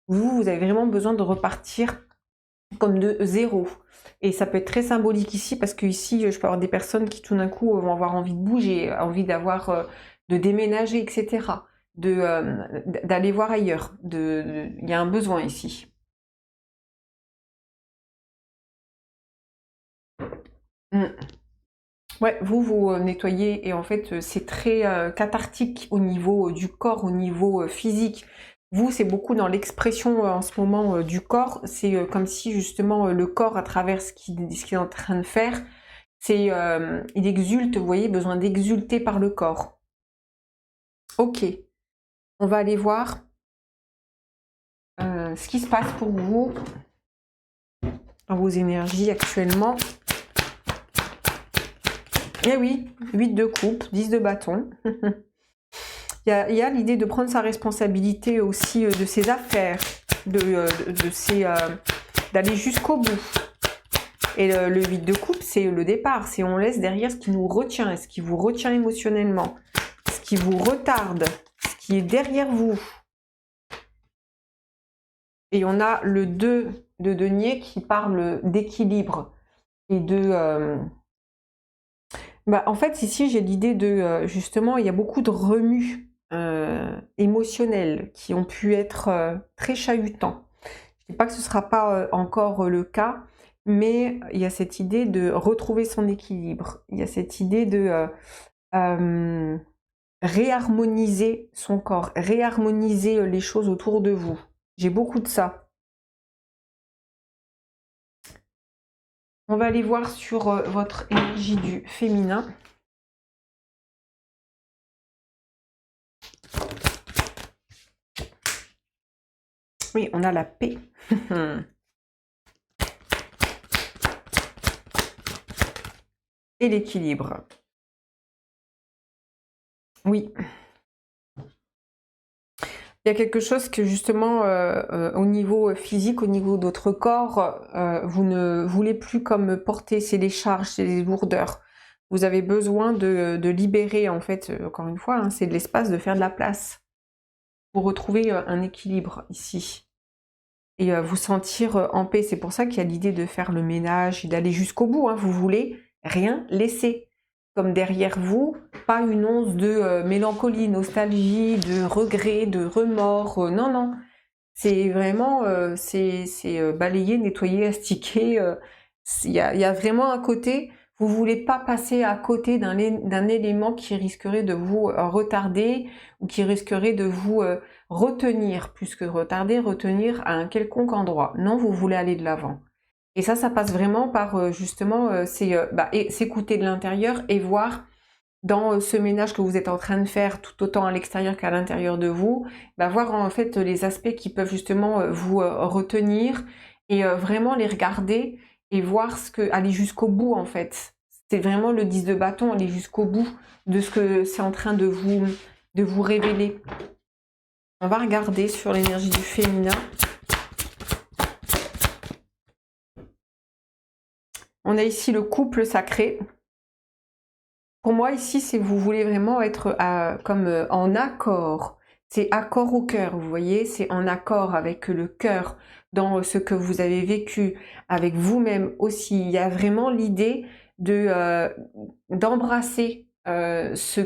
Speaker 1: vous avez vraiment besoin de repartir comme de zéro. Et ça peut être très symbolique ici, parce que ici, je peux avoir des personnes qui tout d'un coup vont avoir envie de bouger, envie d'avoir, de déménager, etc. D'aller voir ailleurs. Il y a un besoin ici. Ouais, vous nettoyez, et en fait, c'est très cathartique au niveau du corps, au niveau physique. Vous, c'est beaucoup dans l'expression en ce moment du corps. C'est comme si justement le corps, à travers ce qu'il est en train de faire, il exulte, vous voyez, besoin d'exulter par le corps. Ok, on va aller voir ce qui se passe pour vous dans vos énergies actuellement. Eh oui, 8 de coupe, 10 de bâton. Il y a l'idée de prendre sa responsabilité aussi de ses affaires, d'aller jusqu'au bout. Et le 8 de coupe, c'est le départ, c'est on laisse derrière ce qui nous retient, ce qui vous retient émotionnellement, ce qui vous retarde, ce qui est derrière vous. Et on a le 2 de denier qui parle d'équilibre et de... en fait, ici, j'ai l'idée de... justement, il y a beaucoup de remue émotionnels qui ont pu être très chahutants. Je ne dis pas que ce ne sera pas encore le cas, mais il y a cette idée de retrouver son équilibre. Il y a cette idée de réharmoniser son corps, réharmoniser les choses autour de vous. J'ai beaucoup de ça. On va aller voir sur votre énergie du féminin. Oui, on a la paix. Et l'équilibre. Oui. Il y a quelque chose que justement, au niveau physique, au niveau de votre corps, vous ne voulez plus comme porter, c'est les charges, c'est les lourdeurs. Vous avez besoin de libérer, en fait, encore une fois, hein, c'est de l'espace, de faire de la place pour retrouver un équilibre ici. Et vous sentir en paix. C'est pour ça qu'il y a l'idée de faire le ménage et d'aller jusqu'au bout. Hein. Vous voulez rien laisser. Comme derrière vous, pas une once de mélancolie, nostalgie, de regret, de remords. Non, non. C'est vraiment balayer, nettoyer, astiquer. Il y a vraiment un côté, vous voulez pas passer à côté d'un élément qui risquerait de vous retarder ou qui risquerait de vous retenir, plus que retarder, retenir à un quelconque endroit. Non, vous voulez aller de l'avant. Et ça passe vraiment par justement s'écouter de l'intérieur et voir dans ce ménage que vous êtes en train de faire, tout autant à l'extérieur qu'à l'intérieur de vous, voir en fait les aspects qui peuvent justement vous retenir et vraiment les regarder et voir aller jusqu'au bout en fait. C'est vraiment le 10 de bâton, aller jusqu'au bout de ce que c'est en train de vous révéler. On va regarder sur l'énergie du féminin. On a ici le couple sacré. Pour moi, ici, c'est vous voulez vraiment être comme en accord. C'est accord au cœur, vous voyez, c'est en accord avec le cœur dans ce que vous avez vécu, avec vous-même aussi. Il y a vraiment l'idée d'embrasser ce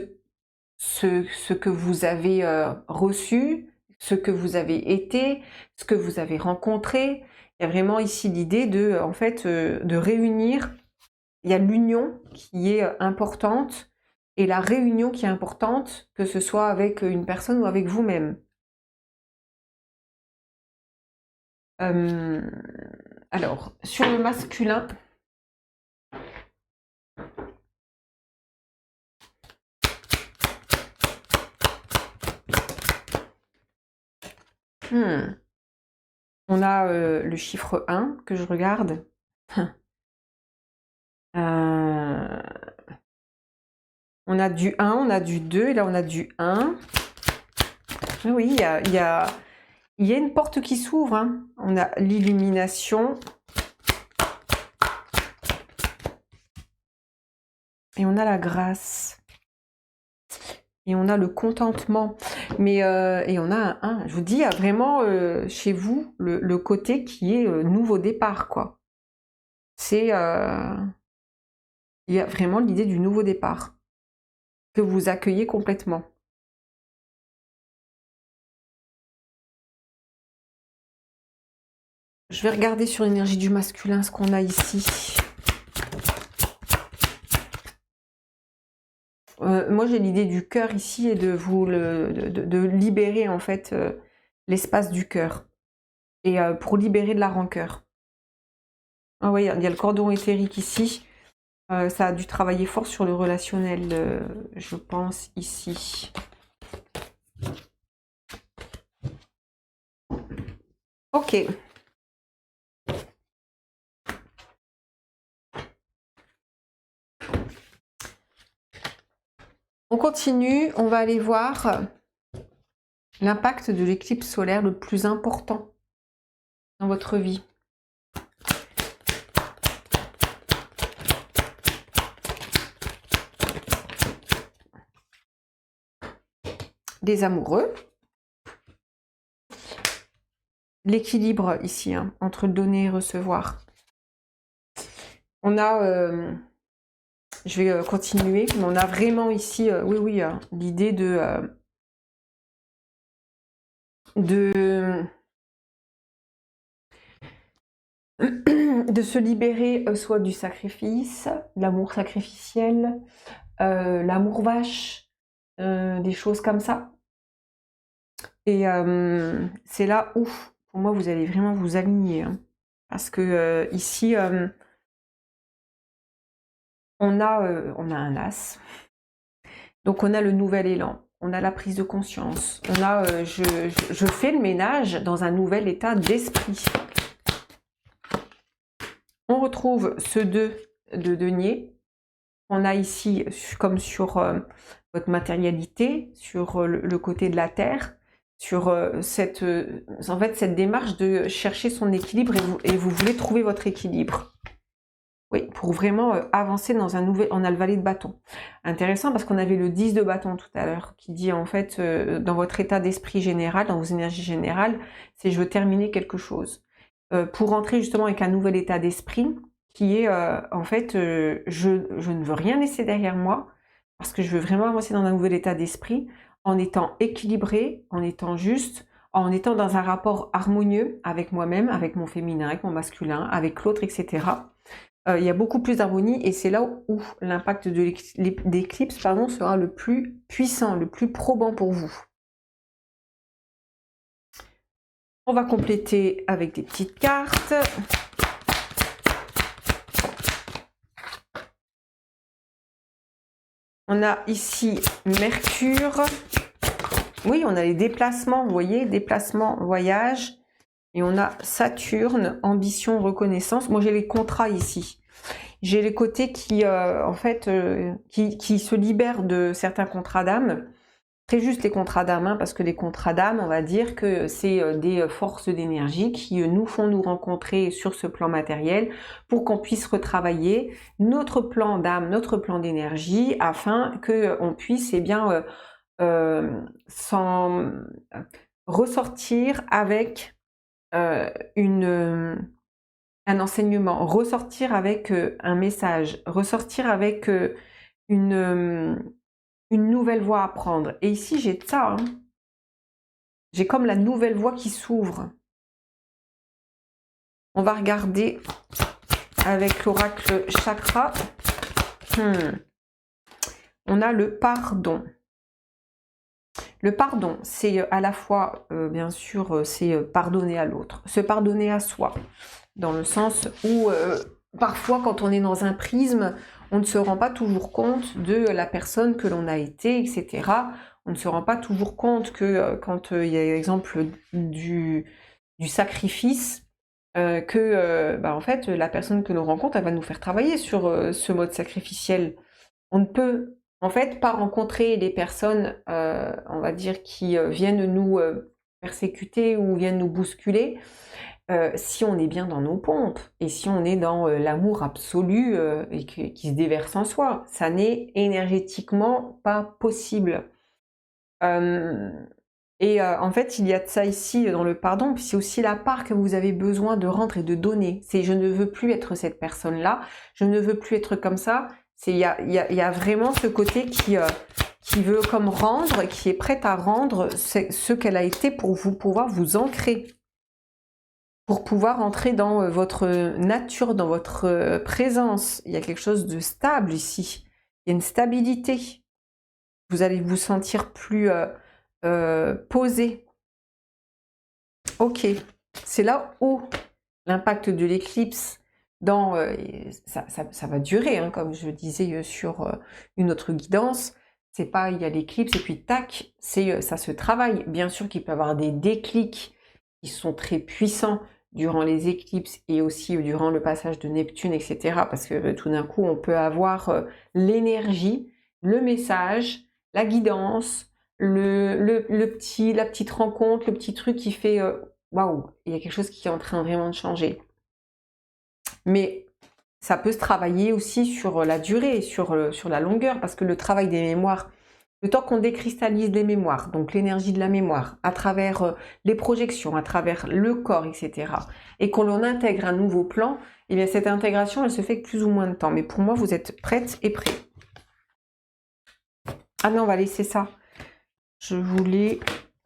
Speaker 1: que vous avez reçu, ce que vous avez été, ce que vous avez rencontré. Il y a vraiment ici l'idée de, en fait, de réunir. Il y a l'union qui est importante et la réunion qui est importante, que ce soit avec une personne ou avec vous-même. Alors, sur le masculin, on a le chiffre 1 que je regarde. On a du 1, on a du 2, et là on a du 1. Oui, il y a une porte qui s'ouvre. Hein. On a l'illumination. Et on a la grâce. Et on a le contentement. Mais, et on a un 1. Je vous dis, il y a vraiment chez vous le côté qui est nouveau départ, quoi. C'est... il y a vraiment l'idée du nouveau départ. Que vous accueillez complètement. Je vais regarder sur l'énergie du masculin ce qu'on a ici. Moi, j'ai l'idée du cœur ici et de vous de libérer en fait l'espace du cœur. Et pour libérer de la rancœur. Ah oui, il y a le cordon éthérique ici. Ça a dû travailler fort sur le relationnel, je pense, ici. Ok. On continue, on va aller voir l'impact de l'éclipse solaire le plus important dans votre vie. des amoureux. L'équilibre ici, hein, entre donner et recevoir. On a, je vais continuer, mais on a vraiment ici, oui, l'idée de se libérer soit du sacrifice, l'amour sacrificiel, l'amour vache, des choses comme ça. Et c'est là où, pour moi, vous allez vraiment vous aligner. Hein, parce que ici, on a un as. Donc on a le nouvel élan, on a la prise de conscience, on a je fais le ménage dans un nouvel état d'esprit. On retrouve ce 2 de denier. On a ici, comme sur votre matérialité, sur le côté de la terre, sur en fait, cette démarche de chercher son équilibre et vous voulez trouver votre équilibre. Oui, pour vraiment avancer dans un nouvel... On a le valet de bâton. Intéressant parce qu'on avait le 10 de bâton tout à l'heure, qui dit en fait, dans votre état d'esprit général, dans vos énergies générales, c'est je veux terminer quelque chose. Pour rentrer justement avec un nouvel état d'esprit, qui est en fait, je ne veux rien laisser derrière moi, parce que je veux vraiment avancer dans un nouvel état d'esprit, en étant équilibré, en étant juste, en étant dans un rapport harmonieux avec moi-même, avec mon féminin, avec mon masculin, avec l'autre, etc. Il y a beaucoup plus d'harmonie et c'est là où l'impact d'éclipse sera le plus puissant, le plus probant pour vous. On va compléter avec des petites cartes. On a ici Mercure. Oui, on a les déplacements, vous voyez, déplacements, voyage. Et on a Saturne, ambition, reconnaissance. Moi, j'ai les contrats ici. J'ai les côtés qui, en fait, qui se libèrent de certains contrats d'âme. Très juste les contrats d'âme, hein, parce que les contrats d'âme, on va dire que c'est des forces d'énergie qui nous font nous rencontrer sur ce plan matériel pour qu'on puisse retravailler notre plan d'âme, notre plan d'énergie, afin qu'on puisse, eh bien, ressortir avec un enseignement, ressortir avec un message, ressortir avec une nouvelle voie à prendre. Et ici, j'ai ça. Hein. J'ai comme la nouvelle voie qui s'ouvre. On va regarder avec l'oracle chakra. On a le pardon. Le pardon, c'est à la fois, bien sûr, c'est pardonner à l'autre, se pardonner à soi, dans le sens où parfois quand on est dans un prisme, on ne se rend pas toujours compte de la personne que l'on a été, etc. On ne se rend pas toujours compte que quand il y a l'exemple du sacrifice, en fait, la personne que l'on rencontre, elle va nous faire travailler sur ce mode sacrificiel. On ne peut en fait pas rencontrer les personnes, on va dire, qui viennent nous persécuter ou viennent nous bousculer, si on est bien dans nos pompes et si on est dans l'amour absolu et qui se déverse en soi. Ça n'est énergétiquement pas possible. En fait, il y a de ça ici dans le pardon, puis c'est aussi la part que vous avez besoin de rendre et de donner. C'est je ne veux plus être cette personne-là, je ne veux plus être comme ça. Il y a vraiment ce côté qui veut comme rendre, qui est prête à rendre ce qu'elle a été pour vous pouvoir vous ancrer. Pour pouvoir entrer dans votre nature, dans votre présence. Il y a quelque chose de stable ici. Il y a une stabilité. Vous allez vous sentir plus posé. Ok. C'est là où l'impact de l'éclipse ça va durer, hein, comme je disais sur une autre guidance. C'est pas il y a l'éclipse et puis tac, ça se travaille. Bien sûr qu'il peut y avoir des déclics qui sont très puissants durant les éclipses et aussi durant le passage de Neptune, etc. Parce que tout d'un coup, on peut avoir l'énergie, le message, la guidance, la petite rencontre, le petit truc qui fait waouh, il y a quelque chose qui est en train vraiment de changer. Mais ça peut se travailler aussi sur la durée, sur la longueur, parce que le travail des mémoires Le temps qu'on décristallise les mémoires, donc l'énergie de la mémoire, à travers les projections, à travers le corps, etc. Et qu'on en intègre un nouveau plan, et bien cette intégration, elle se fait avec plus ou moins de temps. Mais pour moi, vous êtes prête et prêt. Ah non, on va laisser ça. Je voulais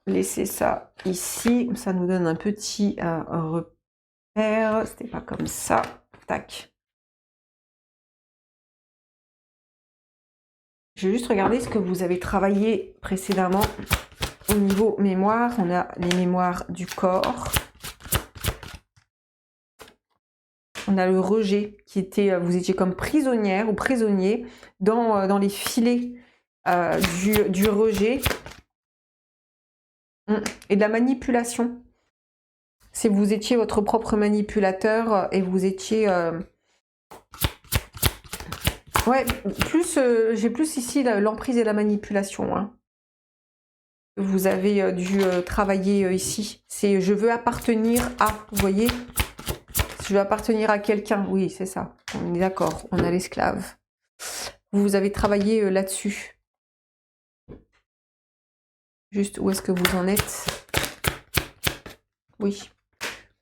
Speaker 1: laisser ça ici. Ça nous donne un petit repère. C'était pas comme ça. Tac. Je vais juste regarder ce que vous avez travaillé précédemment au niveau mémoire. On a les mémoires du corps. On a le rejet qui était, vous étiez comme prisonnière ou prisonnier dans les filets du rejet et de la manipulation. Si vous étiez votre propre manipulateur et vous étiez... ouais, j'ai plus ici l'emprise et la manipulation. Hein. Vous avez dû travailler ici. C'est je veux appartenir à, vous voyez? Je veux appartenir à quelqu'un. Oui, c'est ça. On est d'accord. On a l'esclave. Vous avez travaillé là-dessus. Juste où est-ce que vous en êtes? Oui.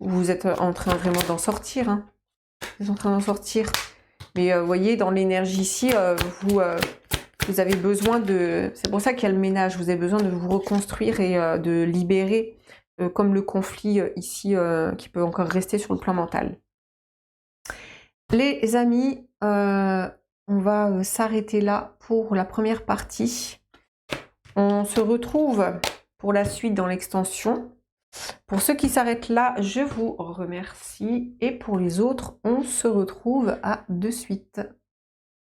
Speaker 1: Vous êtes en train vraiment d'en sortir. Hein. Vous êtes en train d'en sortir. Mais vous voyez, dans l'énergie ici, vous avez besoin de... C'est pour ça qu'il y a le ménage. Vous avez besoin de vous reconstruire et de libérer, comme le conflit ici, qui peut encore rester sur le plan mental. Les amis, on va s'arrêter là pour la première partie. On se retrouve pour la suite dans l'extension. Pour ceux qui s'arrêtent là, je vous remercie. Et pour les autres, on se retrouve à de suite.